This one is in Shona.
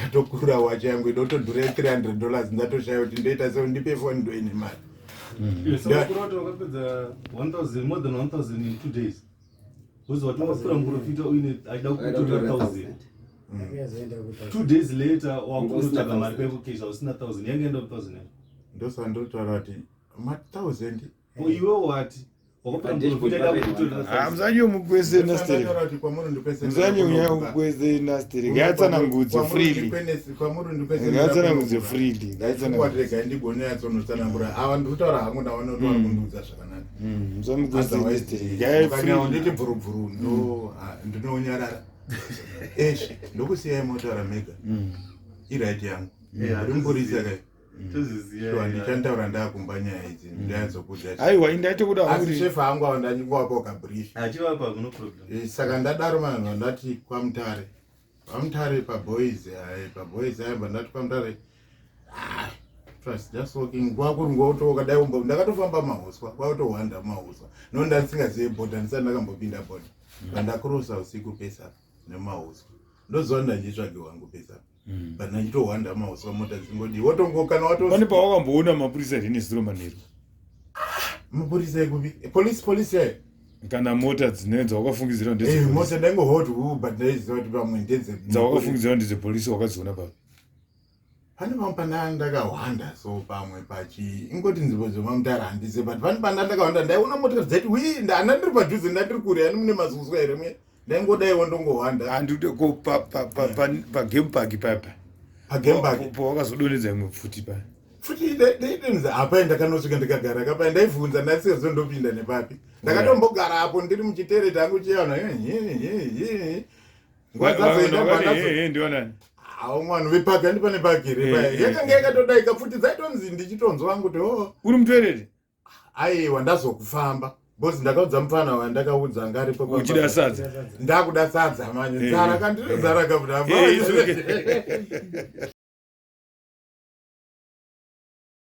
ndakatokura wacha yangu inotodhura $300 ndatoshaya kuti ndoita sei ndipe phone ndo ine mari. So kurota wakapedza 1000 more than 1000 in 2 days. Who's what was from profit uine aida kutora 1000. 2 days later wakutotsvaga mari pekukesha usina 1000 yangeenda 1000. Ndosandotaura kuti ma 1000 iwe wati hamuzanyo mukwese nasteri muzanyo mukwese nasteri ngaatsanangudze freely ngaatsanangudze freely ngaatsanangudze ndigone yatsonotsanangura ava ndikutaura hangu ndavanotaura kundudza zvakanaka muzamukwese nasteri nditi bvurubvuru ndinonyarara eshe ndokusiyai motaura mega iraiti yangu rimburisa kai ndichandaura ndakumba nyaya idzi ndayazokuda aiwa indaite kuda asi shefa hangu ava ndanyingwapa ukabrief achivapa no problem. Saka ndadaro manhu ndati kwamutare paboys aimba ndati kwamutare trust just walking nguva kuri nguva kutoka dai umbo ndakatofamba mahuswa kwakutohwanda mahuswa no ndasingazive bhodha ndisati ndakambopinda bhodha pandakurosa usiku pesapa nemahuswa ndoziva ndanditsvage wangu pesapa but ndachitohwanda mahuswa mota dzingodi wotongokana pane pawakamboona mapurisa rinesiro manheru mapurisa ekupi polisi yayo kana mota dzine dzawakafungidzira mota ndaingohot but ndaiziva kuti pamwe dzawakafungidzira ndedzepolisi wakadziona papi pane pamwe pana ndakahwanda so pamwe pachi ingoti nzvimbo dzemamutara handise but pane pana ndakahwanda ndaiona mota dzati hana ndiri padhuze ndatiri kure yani mune mazuswa here mwe ndaingodaiwo ndongohwanda handiko pagame park papa pagame park pawakazodonedza imwe pfuti paya futi daidenza apai ndakanosvika ndikagara kapai ndaibvunza ndasikazo ndopinda nepapi ndakatombogara apo ndiri muchitere tangu chiyana ndionani mwana vepaki handi pane paki here yakanga yakatoda ikapfuti dzaitonzi ndichitonzwa wangu kuti uri mutoereri aiwa ndazokufamba bosi ndakaudza mufana wandakaudza ngari uchida sadza ndakuda sadza manye zara kandiro zara kabuda